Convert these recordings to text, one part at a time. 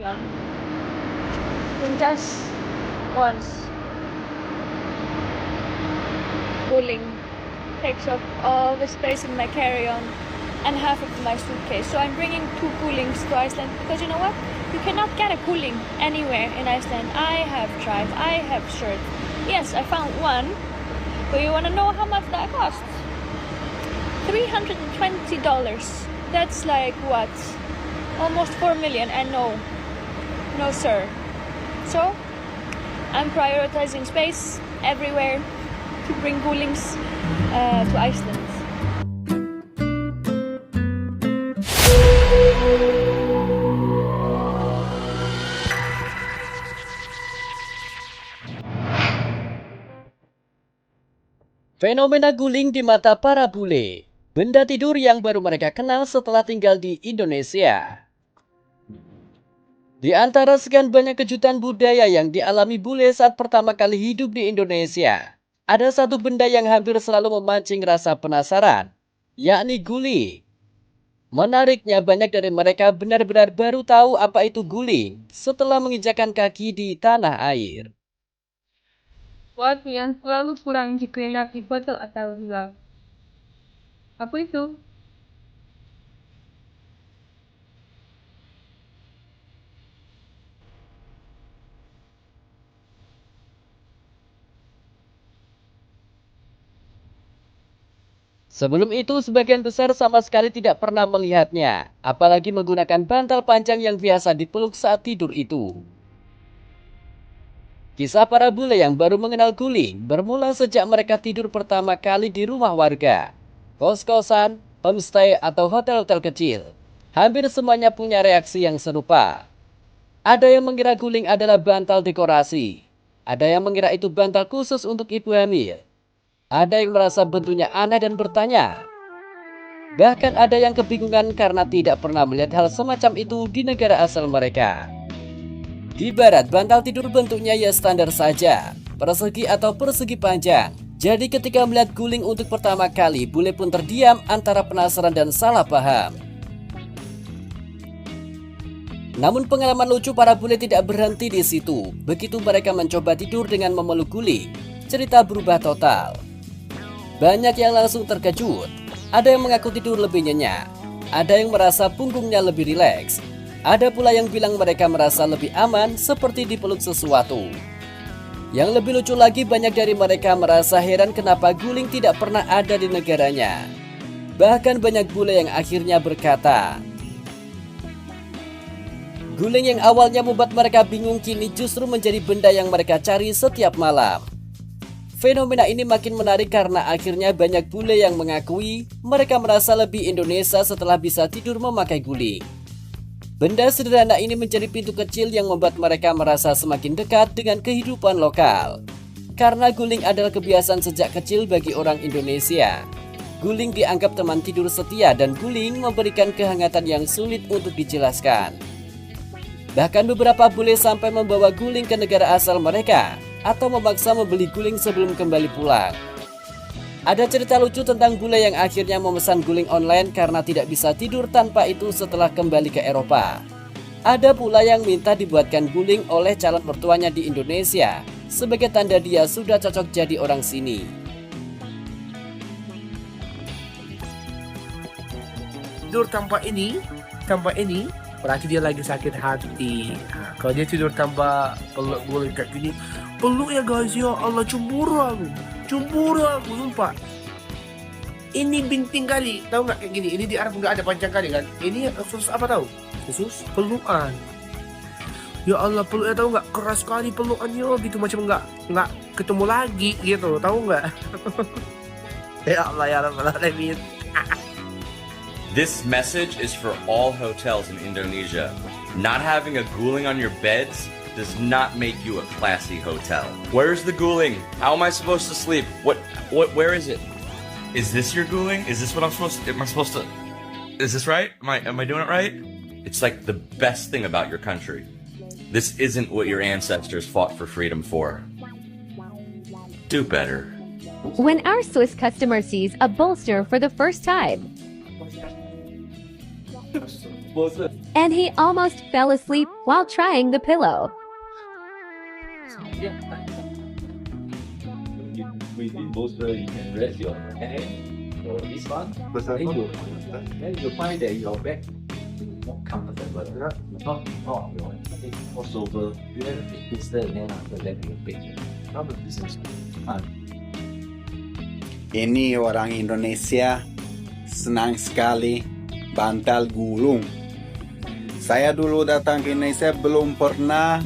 carry-on. In just once, cooling takes up all the space in my carry-on and half of my suitcase. So I'm bringing 2 coolings to Iceland because you know what? You cannot get a cooling anywhere in Iceland. I have tried. I have searched. Yes, I found one. But you want to know how much that costs? $320. That's like what? Almost 4 million. And no, sir. So I'm prioritizing space everywhere to bring coolings to Iceland. Fenomena guling di mata para bule. Benda tidur yang baru mereka kenal setelah tinggal di Indonesia. Di antara sekian banyak kejutan budaya yang dialami bule saat pertama kali hidup di Indonesia, ada satu benda yang hampir selalu memancing rasa penasaran, yakni guling. Menariknya, banyak dari mereka benar-benar baru tahu apa itu guling setelah menginjakan kaki di tanah air. Sesuatu yang selalu kurang dikehendaki betul atau hilang. Apa itu? Sebelum itu, sebagian besar sama sekali tidak pernah melihatnya, apalagi menggunakan bantal panjang yang biasa dipeluk saat tidur itu. Kisah para bule yang baru mengenal guling bermula sejak mereka tidur pertama kali di rumah warga, kos-kosan, homestay, atau hotel-hotel kecil. Hampir semuanya punya reaksi yang serupa. Ada yang mengira guling adalah bantal dekorasi. Ada yang mengira itu bantal khusus untuk ibu hamil. Ada yang merasa bentuknya aneh dan bertanya. Bahkan ada yang kebingungan karena tidak pernah melihat hal semacam itu di negara asal mereka. Di barat, bantal tidur bentuknya ya standar saja, persegi atau persegi panjang. Jadi ketika melihat guling untuk pertama kali, bule pun terdiam antara penasaran dan salah paham. Namun pengalaman lucu para bule tidak berhenti di situ. Begitu mereka mencoba tidur dengan memeluk guling, cerita berubah total. Banyak yang langsung terkejut. Ada yang mengaku tidur lebih nyenyak. Ada yang merasa punggungnya lebih rileks. Ada pula yang bilang mereka merasa lebih aman seperti dipeluk sesuatu. Yang lebih lucu lagi, banyak dari mereka merasa heran kenapa guling tidak pernah ada di negaranya. Bahkan banyak bule yang akhirnya berkata, guling yang awalnya membuat mereka bingung kini justru menjadi benda yang mereka cari setiap malam. Fenomena ini makin menarik karena akhirnya banyak bule yang mengakui mereka merasa lebih Indonesia setelah bisa tidur memakai guling. Benda sederhana ini menjadi pintu kecil yang membuat mereka merasa semakin dekat dengan kehidupan lokal. Karena guling adalah kebiasaan sejak kecil bagi orang Indonesia. Guling dianggap teman tidur setia dan guling memberikan kehangatan yang sulit untuk dijelaskan. Bahkan beberapa bule sampai membawa guling ke negara asal mereka atau memaksa membeli guling sebelum kembali pulang. Ada cerita lucu tentang bule yang akhirnya memesan guling online karena tidak bisa tidur tanpa itu setelah kembali ke Eropa. Ada pula yang minta dibuatkan guling oleh calon mertuanya di Indonesia sebagai tanda dia sudah cocok jadi orang sini. Tidur tanpa ini, berarti dia lagi sakit hati. Kalau dia tidur tanpa peluk guling kayak gini, peluk ya guys, ya Allah, cemburu aku, sumpah. Ini binting kali, tahu nggak kayak gini? Ini di Arab nggak ada panjang kali kan? Ini khusus apa tahu? Khusus pelukan. Ya Allah, peluknya tahu nggak? Keras sekali pelukannya, gitu macam nggak ketemu lagi gitu, tahu nggak? Ya Allah ya Rabbal Alamin. This message is for all hotels in Indonesia. Not having a guling on your beds does not make you a classy hotel. Where's the guling? How am I supposed to sleep? Where is it? Is this your guling? Is this what I'm supposed to, is this right? Am I doing it right? It's like the best thing about your country. This isn't what your ancestors fought for freedom for. Do better. When our Swiss customer sees a bolster for the first time, and he almost fell asleep while trying the pillow. Yeah. With this bolster, you can rest your head or this one. Then you find that your back is more comfortable. Not your head cross over. You have to twist and then after that you pick. Probably this is Ini orang Indonesia senang sekali bantal gulung. Saya dulu datang ke Indonesia belum pernah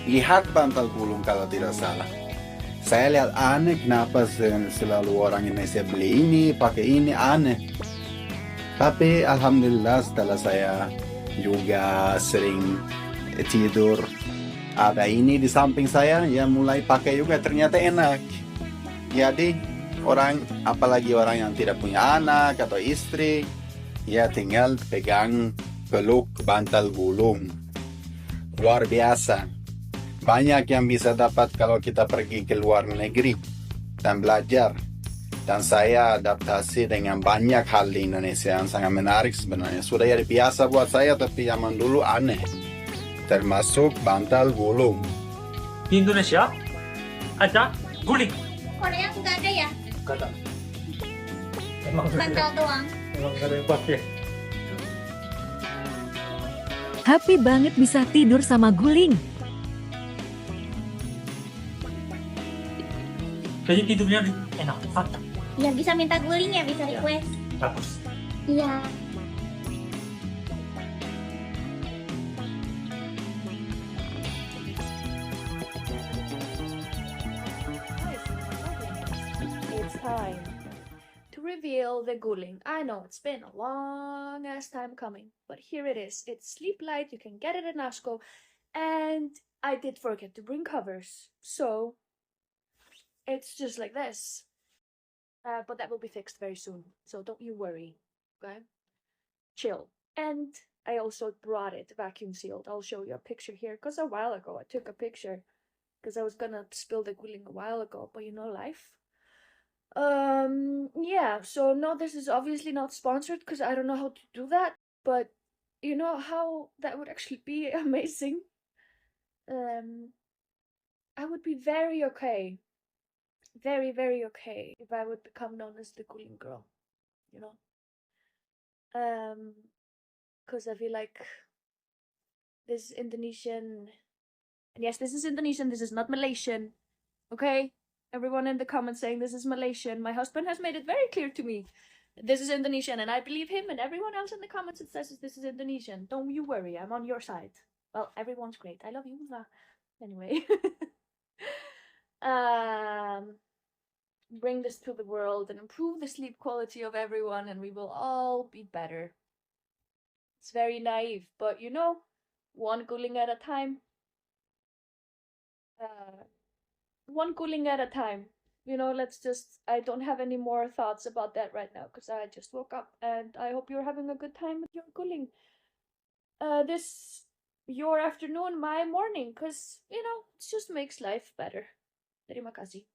lihat bantal gulung kalau tidak salah. Saya lihat aneh kenapa selalu orang Indonesia beli ini, pakai ini, aneh. Tapi alhamdulillah setelah saya juga sering tidur ada ini di samping saya, ya mulai pakai juga ternyata enak. Jadi orang, apalagi orang yang tidak punya anak atau istri, ya tinggal pegang peluk bantal gulung. Luar biasa. Banyak yang bisa dapat kalau kita pergi ke luar negeri dan belajar. Dan saya adaptasi dengan banyak hal di Indonesia yang sangat menarik sebenarnya. Sudah jadi biasa buat saya, tapi zaman dulu aneh. Termasuk bantal gulung. Di Indonesia ada guling. Korea nggak ada ya? Kata. Emang Bantal doang. emang gak ada yang pakai. Happy banget bisa tidur sama guling. Kayaknya tidurnya enak. Mantap. Ya bisa minta guling ya, bisa request. Bagus. Iya. It's time to reveal the guling. I know it's been a long ass time coming, but here it is. It's Sleep Light. You can get it in Ashko, and I did forget to bring covers, so it's just like this. But that will be fixed very soon, so don't you worry. Okay, chill. And I also brought it vacuum sealed. I'll show you a picture here, because a while ago I took a picture because I was gonna spill the guling a while ago, but you know, life. Yeah, so no, this is obviously not sponsored because I don't know how to do that, but you know how that would actually be amazing. I would be very okay, very, very okay if I would become known as the guling girl, you know. Because I feel like this is Indonesian, and yes, this is Indonesian, this is not Malaysian, okay? Everyone in the comments saying this is Malaysian. My husband has made it very clear to me this is Indonesian, and I believe him, and everyone else in the comments that says this is Indonesian. Don't you worry, I'm on your side. Well, everyone's great. I love you. Anyway. Bring this to the world and improve the sleep quality of everyone, and we will all be better. It's very naive, but you know, one guling at a time. One guling at a time. You know, I don't have any more thoughts about that right now because I just woke up, and I hope you're having a good time with your guling. Your afternoon, my morning, because, you know, it just makes life better. Terima kasih.